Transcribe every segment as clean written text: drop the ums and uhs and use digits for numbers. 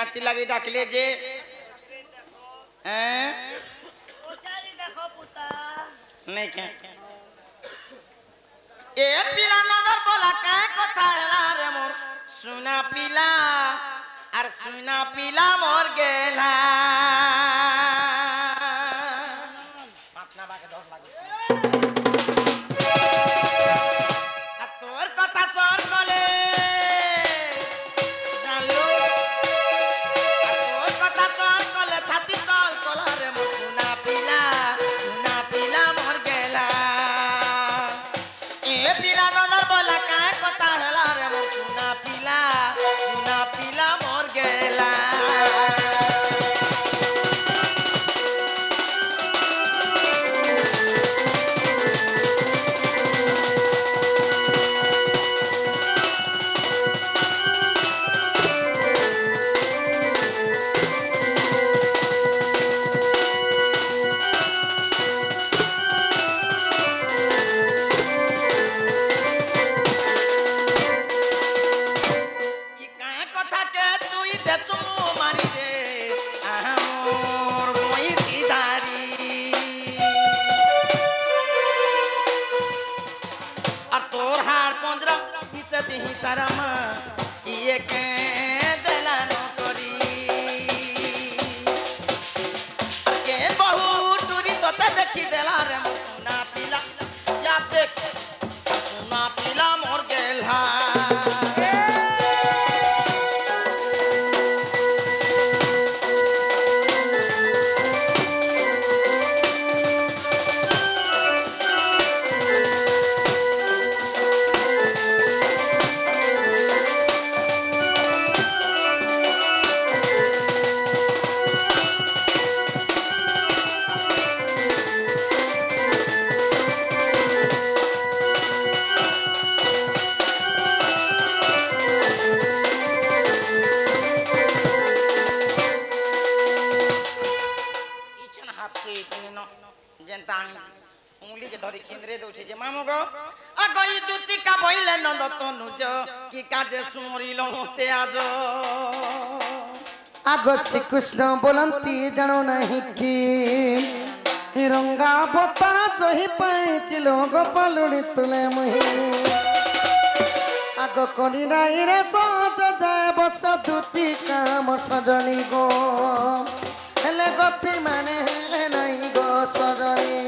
काती लगी डाकले जे हैं ओचारी देखो पुता नहीं क्या ए पिला नजर बोला का कथा हैला रे मोर सुना पिला और सुना पिला मोर गेला पातना बाके डर लागे आ तोर कथा चोर गले जानो आ तोर कथा चोर गले छाती चल कला रे मोर सुना पिला मोर गेला ए पिला नजर बोला का कथा हैला रे मोर सुना पिला मोर गेला सारामा किए के दलानो करी के बहुत टूरी तोते देखी देला रे सुना पिला या देख सुना पिला मोर गेला उंगली के धरी केंद्रे दउछे जे मामो गो अगई दुती का बइले नंद तनुज की काजे सुमरिलो ते आजो आगो श्री कृष्ण बोलंती जानो नहीं कि रंगा बतरा चही पाए कि लोग पलुड़ी तुले मुही आगो कोनी नहीं रे सोच जाए बस दुती काम सजनी गो हेले गोपी माने हेले नहीं गो सजनी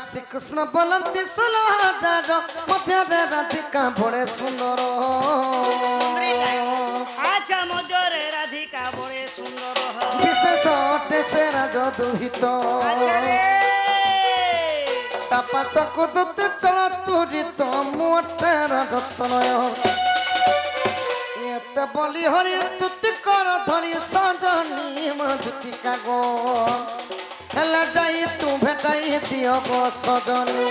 श्री कृष्ण बोलती 16,000 मध्य राधिका बड़े सुंदर अच्छा मजरे राधिका बड़े सुंदर विशेष अटे से राज दुहित तापास कुदुत चल तुरित मोटे राजतनय एते बलि हरि तुति कर धरी सजनी मधुतिका गो हेला जाई तू भेटाई दियो गो सजनी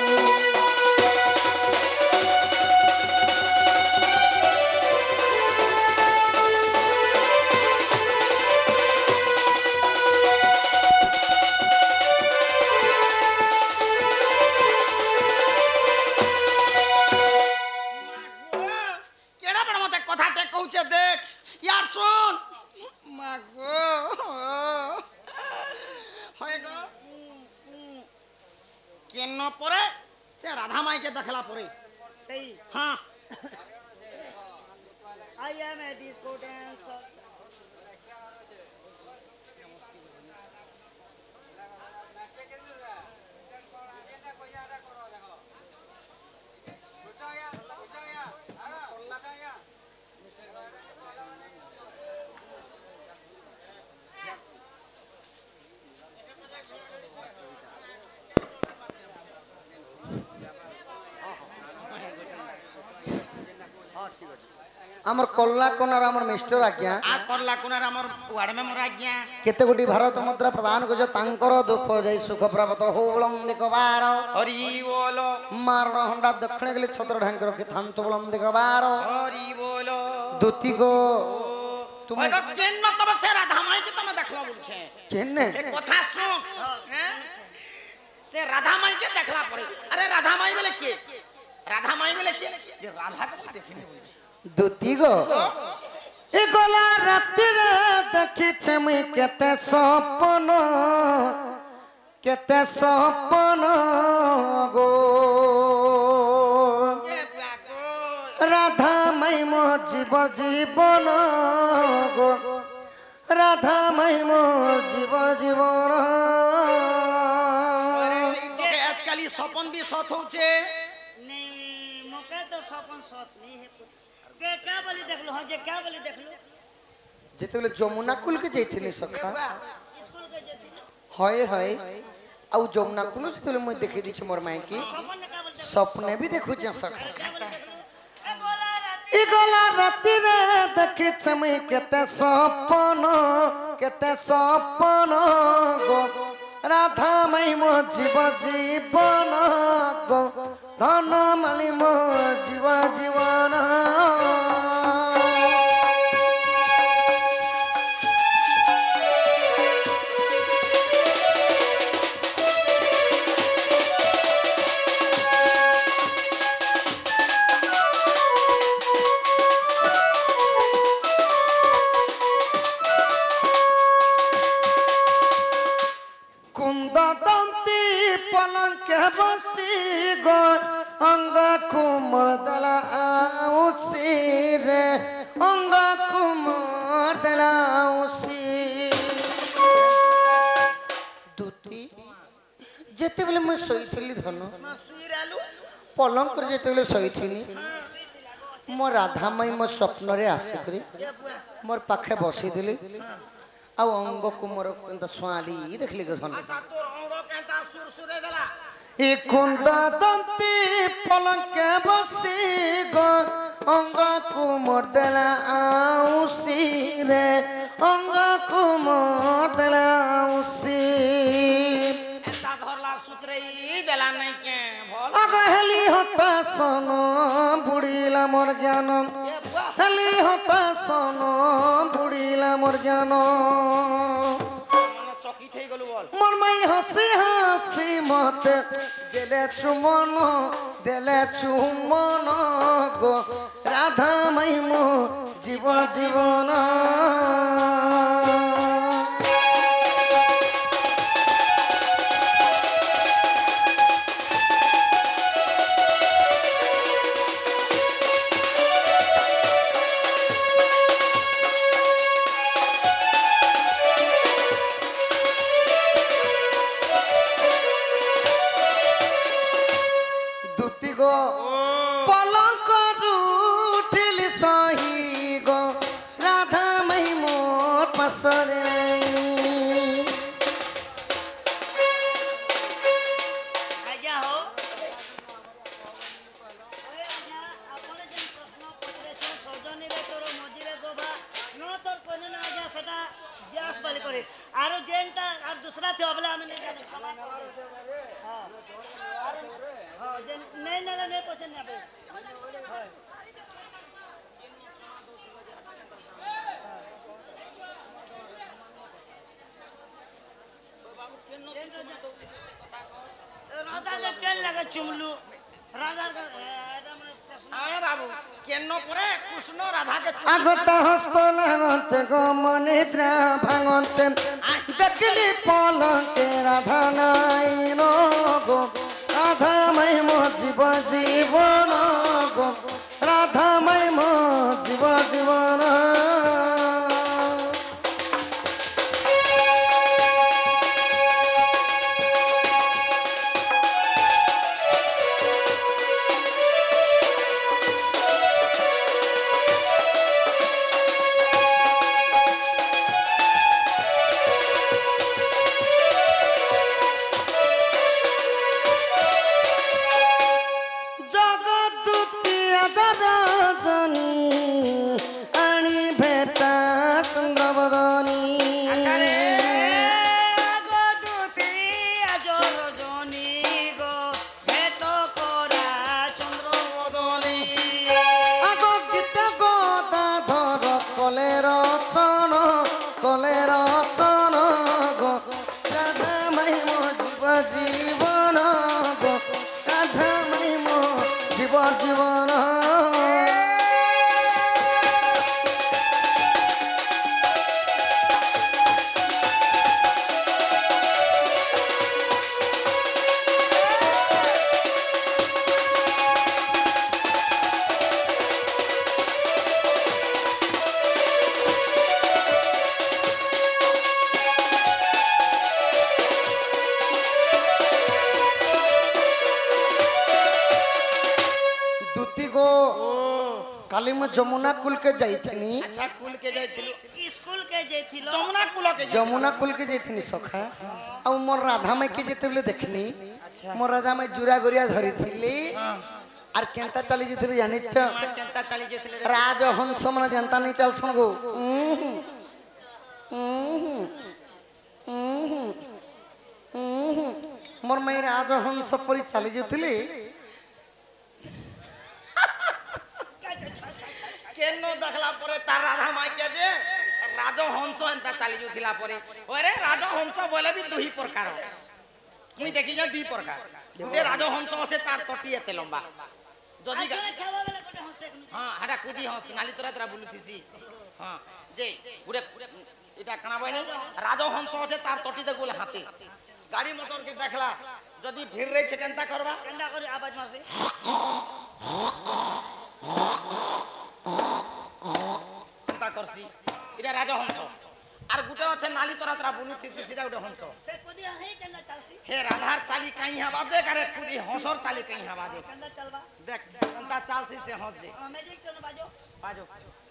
केड़ा बड़ मते कथा टे कहूचे देख यार सुन मागो होएगो केन परे से राधा माई के देखला परे सही हां I am a disco dancer आमर कल्ला कोनार आमर मिस्टर आज्ञा आ करला कोनार हमर वार्ड मेंबर आज्ञा केते गोटी भारत मुद्रा प्रदान को जो तांकर दुख जाई सुख प्राप्त होलम देखबार हरि बोलो मारण हंडा दक्षिण गले छत्र ढांकर के थांत बोलम देखबार हरि बोलो दुती गो তুমি কেন তবে সে রাধা মাই কে তুমি দেখলা বলছে চেন্নে এ কথা শুন হ্যাঁ সে রাধা মাই কে দেখলা পরে আরে রাধা মাই বলে কে রাধা মাই বলে কে যে রাধা কে দেখিনি বলছে দুতি গো এ গলা রাত্রিরে দেখিছে মুই কেতে স্বপ্ন গো এ বাগো রাধা মাই মো জীবন গো রাধা মাই মো জীবন তোকে আজকালি স্বপন বি সত হচ্ছে नहीं मौका तो सपन सत नहीं है के क्या बोली देख लो हाँ जे क्या बोली देख लो যেତେବେଳେ যমুনা কুলকে যাইଥିଲି সখা स्कूल के जेती হয় হয় ଆଉ ଯମୁନା କୁଲ ଯେତେବେଳେ ମୁଇଁ ଦେଖେଇ ଦେଇଛି মোর মাইকি सपन ने क्या बोली স্বপ্নে ବି ଦେଖୁଛେ ସଖା क्या बोली देख लो ए गोला राती ই গলা রাতিরে দেখিছে মুই কেতে স্বপ্ন গো রাধা মাই মো জীবন গো ধন মালি মো জীবন কুন্দ দন্তি পলঙ্কে বসি গো অঙ্গ কুমর দলা আউসি রে অঙ্গ কুমর দলা আউসি দুতি যেতেবেলে মুই শোইଥିଲି ধন শুইরালু পলঙ্করে যেতেবেলে শোইଥିଲି ମୋ ରାଧା ମାଇ ମୋ ସ୍ୱପ୍ନରେ ଆସିକରି ମୋର ପାଖେ ବସିଥିଲି ଆଉ ଅଙ୍ଗକୁ ମୋର କେନ୍ତା ଶୁଆଲି ଦେଖିଲି ଧନ আচ্ছা তোর অঙ্গ কেনতা সুর সুরে দেলা ই কুন্দ দন্তি পলঙ্কে বসি গো অঙ্গକୁ মোর দেলা আউসি রে অঙ্গକୁ মোর দেলা আউসি এন্তা ধরলার সূত্রে ই দেলা নাই কে ভল হেলি হতা সন বুড়িলা মোর জ্ঞান হেলি হতা সন বুড়িলা মোর জ্ঞান মানে চকি થઈ গলু বল মোর মাই হাসি হাসি মতে দেলে চুমন গো রাধা মাই মো জীবন দুতি গো পলঙ্করু উঠিলি সহি গো রাধা মাই মোর পাশরে आजा हो ओए आजा आपने जन प्रश्न पत्रे छो सजनी रे तोर मजी रे गोबा न तोर कोने ना आजा सेटा ग्यास बाली करे आरो जेनटा और दूसरा थे अबला हमें नहीं जाने हां हां जेन नहीं नहीं पसंद नहीं आबे राधा के केन लगे चुमलू राधा का एटा माने प्रश्न হ্যাঁ বাবু কেন পরে কৃষ্ণ রাধাকে আগত হস্ত লাগতে গো মনিদ্রা ভাঙতে দেখলি পলকে রাধা নাই গো রাধা মাই মো জীবন গো রাধা মাই মো জীবন জগৎ দুতি আদর জনী আনি ମୁଁ ଯମୁନା କୁଲକେ ଯାଇଥିନି अच्छा कुल के जाइथिलु स्कूल के जेथिलो जमुना कुल के ଯମୁନା କୁଲକେ ଯାଇଥିନି ସଖା ଆଉ ମୋର ରାଧା ମାଇକି ଯେତେବେଳେ ଦେଖିନି अच्छा ମୋର ରାଧା ମାଇ ଜୁରା गरिया ଧରିଥିଲି আর কেনতা চালি যেতেলে জানিছ मां केनता चली जाइथिले रे রাজহংস মানে জানতা नहीं चलसन गो मोर माई राजहंस परी चली जेतली केनो देखला परे तार राधा माई के जे राजहंस एंता चली जाइथिला परे ओरे राजहंस बोले भी दुही प्रकार मुई देखि जा दुही प्रकार गुटे राजहंस আছে तार तटी एते लंबा जदी आजने खावा वाला कोटे हंस देखनु हां हटा कुदी हंस नाली तोरा तोरा बुलुथिसी हां जे गुटे এটা কানা বইনি রাজহংস আছে তার তটিতে গোল হাতে গাড়ি মোটর কে দেখলা যদি ভিড় রইছে কেনতা করবা ठंडा করে आवाज मासे কেনতা করছি এটা রাজহংস আর গুটে আছে নালি তরা তরা বুলুথিছি সেটা ওটা হংস से कोदी है ठंडा चलसी হে রাধার চালি কাই হবা দেখ আরে কুদি হংসর চালি কাই হবা দেখ ठंडा चलबा দেখ কেনতা চালছি সে হংস যে मैजिक टन बाजो বাজো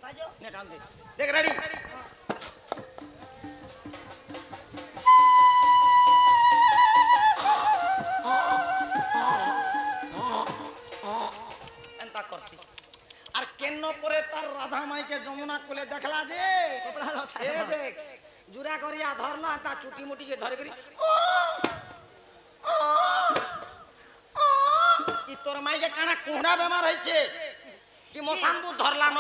बाजो নে কাম দে দেখ রেডি এনতা করছি আর কেন পরে তার রাধা মাইকে যমুনা কোলে দেখলা যে कपड़ा लता এ দেখ জুরা করিয়া ধরলা তা চুটি মুটি কে ধরে করি কি তোর মাইকে কানা কোহড়া বেমার হইছে কি মশান বু ধরলা ন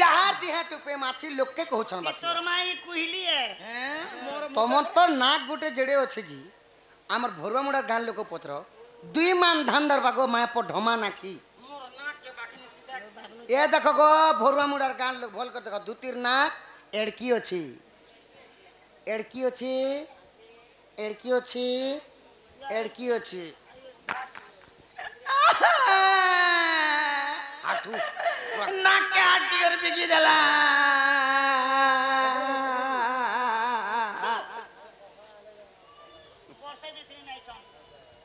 যাহার দিহা টুপে মাছি লোককে কହୁছন বাছি तोर माई कुहिली है হ্যাঁ মোর তমর তো নাক গুটে জেড়ে আছে জি আমার ভরুয়া মুড়ার গান লোক পত্র দুই মান ধান দরবাগো মায়া পর ঢমা নাকি মোর নাক কে বাকিনি সিধা এ দেখো গো ভরুয়া মুড়ার গান লোক ভল করে দেখো দুতির নাক এড়কি আছে এড়কি আছে এড়কি আছে এড়কি আছে আটু নাক কে আটকি করে বিকি দেলা वर्षे दिथि नहीं छन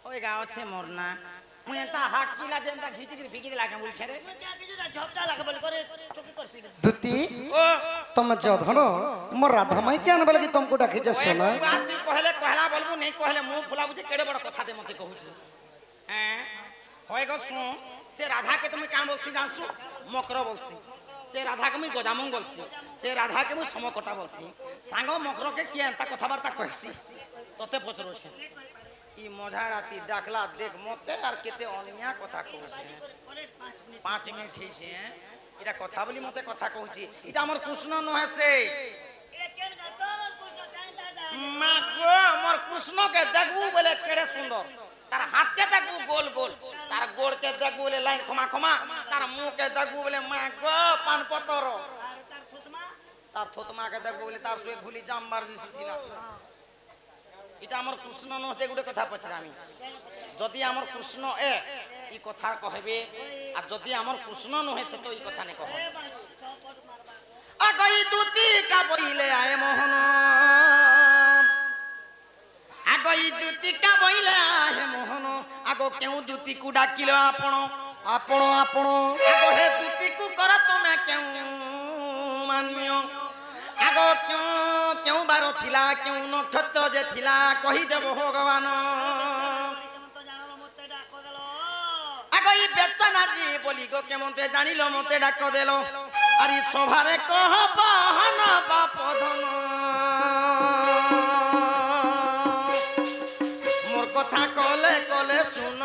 ওই গা আছে মোর না মুই এন্তা হাট কিলা যেমটা ঘিচি করে বিকি দেলা কেন বলছে রে क्या कि जुरा झपटा लागे बोल करे चुकी कर पी দুতি ও তুমি যধন মোর রাধা মাই কে আনবে লাগি তোমাকে ডাকি যা ওই সোনা বাত তুই কহলে কহলা বলবু নেই কহলে মুখ ফুলা বুঝি কেড়ে বড় কথা দে মতে কহুছি হ্যাঁ হয় গো শুন সে রাধা কে তুমি কাম বলছি জানছু মকর বলছি সে রাধা কে মুই গজামং বলছি সে রাধা কে মুই সমকটা বলছি সাঙ্গ মকর কে কি এন্তা কথাবার্তা কইছি ততে পচরছে ই মজা রাতি ডাকলা দেখ মতে আর কেতে অনিয়া কথা কইছে करे 5 मिनट 5 মিনিট হইছে এটা কথা বলি মতে কথা কইছি এটা আমার কৃষ্ণ নহছে ए केन का तोर कुछ काई दादा মা গো মোর কৃষ্ণকে দেখবু বলে কেড়ে সুন্দর তার হাতকে দেখবু গোল গোল তার গোড়কে দেখবু বলে লাইন খমা খমা তার মুখকে দেখবু বলে মা গো পান পতর और तार थुतमा তার থতমাকে দেখবু বলে তার সুয়ে ঘুলি জাম্বার দিছিলা এটা আমার কৃষ্ণ নহছে গুটে কথা পছরা আমি যদি আমার কৃষ্ণ এ ই কথা কহবে আর যদি আমার কৃষ্ণ নহছে তো ই কথা নে কহ ए बाजो चौपट मारबा আগই দুতি কা বইলে আয় মোহন আগই দুতি কা বইলে আয় মোহন আগো কেউ দুতি কু ডাকিল আপন আপন আপন আগো হে দুতি কু কর তুমি কেউ মানিও আগো কেউ কেউ বার থিলা কেউ নক্ষত্র যে থিলা কহি দেব ভগবান কেমন তো জানালো মতে ডাক দেলো আগই বেতনারি বলি গো কেমতে জানিল মতে ডাক দেলো আরি সভারে কহ বহন বাপ ধন মোর কথা কলে কলে শুন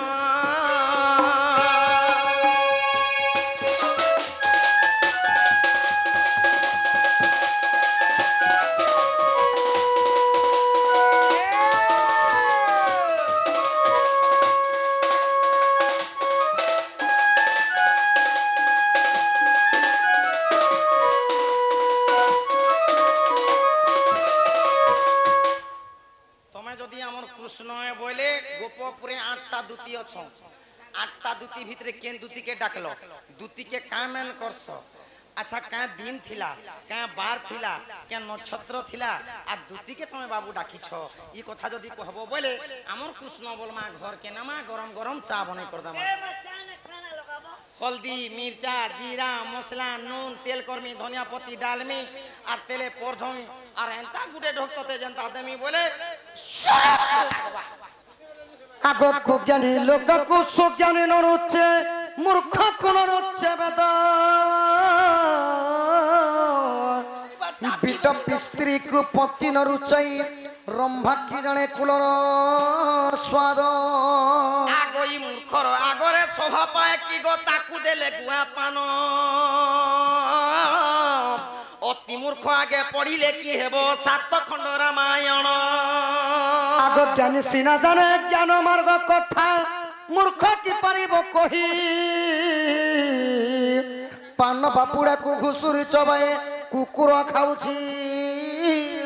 তুমি যদি আমার কৃষ্ণ বলে গোপপুরে 8টা দুতি অছ 8টা দুতি ভিতরে কেন দুতিকে ডাকলো দুতিকে কামেন করছ আচ্ছা কা দিন থিলা কা বার থিলা কে নক্ষত্র থিলা আর দুতিকে তুমি বাবু ডাকিছ ই কথা যদি কহব বলে আমার কৃষ্ণ বলমা ঘর কে নামা গরম গরম চা বনাই করদামা ए बच्चा ने खाना लगाबो हल्दी मिर्चा जीरा मसला नून तेल कर्मी धनिया पत्ती डालमी और तेले परझमी और एंता गुटे ढोकते जनता देमी बोले आगो को ज्ञानी लोक को सुज्ञानी न रुचे मूर्ख को न रुचे वेद बिट स्त्री को पति न रुचई रंभा की जने कुलर स्वाद आगोई मूर्खर आगरे शोभा पाए कि गो ताकू देले गुआ पान अति मूर्ख आगे पढ़िले कि हेबो 7 खंड रामायण आगो ज्ञानी सीना जाने ज्ञान मार्ग कथा मूर्ख की परिबो कही पान बापुड़ा को घुसुरी चबाए कुकुर खाउची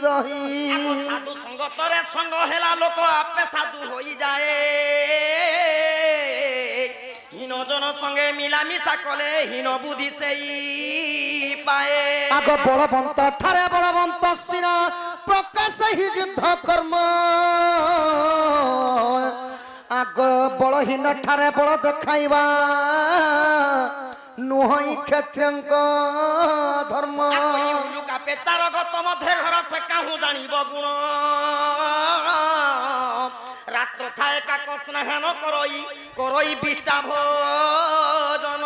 रही आगो साधु संग तरे संग हेला लोक आपे साधु होई जाए हीन जन संगे मिलामिशा कले हीन बुद्धि सेई पाए आगो बलवंत ठारे बलवंत सिना प्रकाश ही युद्ध कर्म आगो बलहीन ठारे बल देखाइबा नुहई क्षत्रियंक धर्म लुका पेतार गत मध्य घर से काहू जानिब गुण रात्र थाए का स्नेहन करई करई बिष्टा भोजन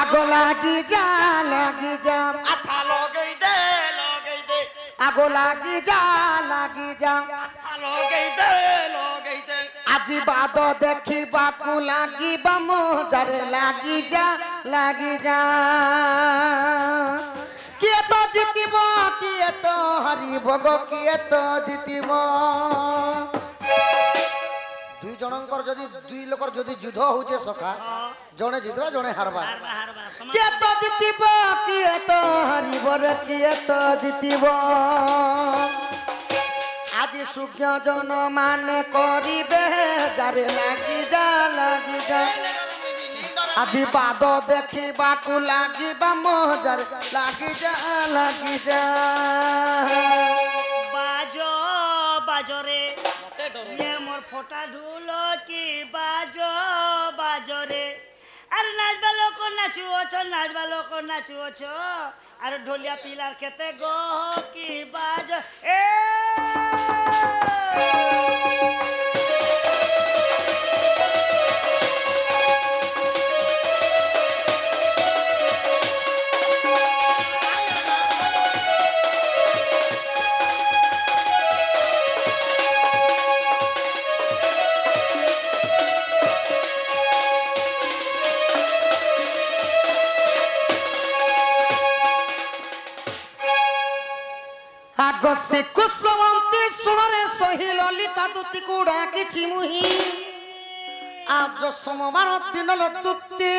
आगो लागी जा आथा लगई दे आगो लागी जा आथा लगई दे आज बाद देखिबा को लागिबा मोजार लागी जा किए तो जितिब किए तो हरिब गो किए तो जितिब दुई जनकर जदि दुई लोकर जदि युद्ध होचे सखा जणे जितबा जणे हारबा किए तो जितिब किए तो हरिब रे किए तो जितिब आज सुज्ञ जन माने करिबे जारे लागी जा आज बाद देखिबा को लागिबा मोजार लागी जा बाजो बाजो रे ये मोर फोटा ढोलो की बाजो रे अरे नाचबा लोक नाचुओ छो अरे ढोलिया पिलार खेते गो की बाजो ए आगो से कुसुमंती सुनरे सही ललिता दूती को डाकिछि मुही आज सोमवार दिन लतुती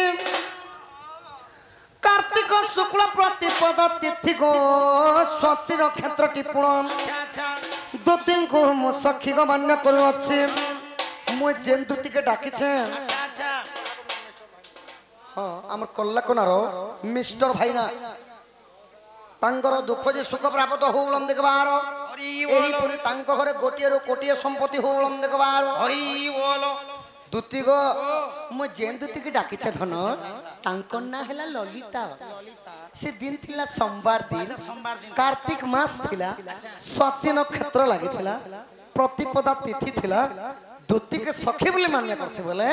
कार्तिक शुक्ल प्रतिपद तिथि गो स्वातिर क्षेत्र टिपुण दूती को मो सखी को मान्य करू अछि मु जेन दूती के डाकिछे हां हमर कल्ला कोनारो मिस्टर भाईना तांकर दुख जे सुख प्राप्त होलम देखबार एही पुरी तांको घरे गोटिए रो कोटिए संपत्ति होलम देखबार हरि बोल दूती गो मु जेन दूती के डाकिछे धन तांको ना हैला ललिता से दिन थिला सोमवार दिन कार्तिक मास थिला स्वाति नक्षत्र लागिथिला प्रतिपदा तिथि थिला दूती के सखी बोले मान्य करसे बोले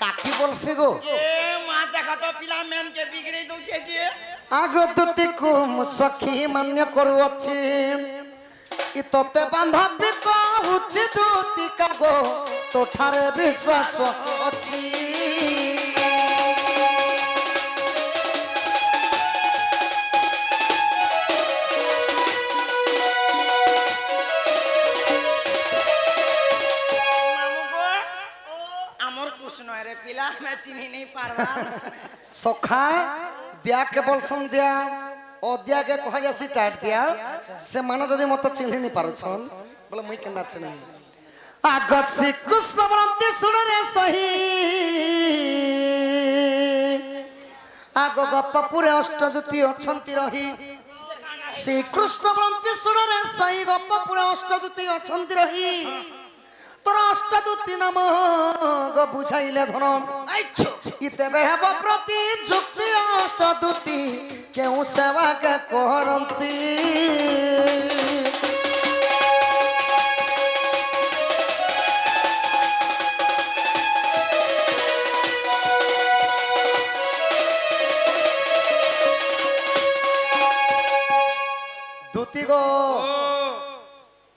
काकी बोलसे गो ए मां देखा तो पिला मेन के बिगड़ी दउ छे जे आगो दूती को मु सखी मान्य करू अछि इ तोते बांधबी कहूछि दूती का गो तो ठारे विश्वास अछि पिला मैं चिन्ही नहीं पारवा सखा दिया के बोलसन दिया अद्या के कह जासी टाट दिया से मानो जदि मत चिन्ही नहीं पारछन बोले मुई केना चिन्ही आगत श्री कृष्ण बरंती सुन रे सही आगो गप्पपुरे अष्टदूती अछंती रही श्री कृष्ण बरंती सुन रे सही गप्पपुरे अष्टदूती अछंती रही तोर अष्टदूती नाम गो बुझाइले धन পাইছো ইতেবে হেব প্রতি যুক্তি অষ্টদূতি কেউ সেবাকে করন্তি দূতি গো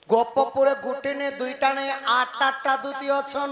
গোপপুরে গুটি নে দুইটা নে আটটা দুতি অছন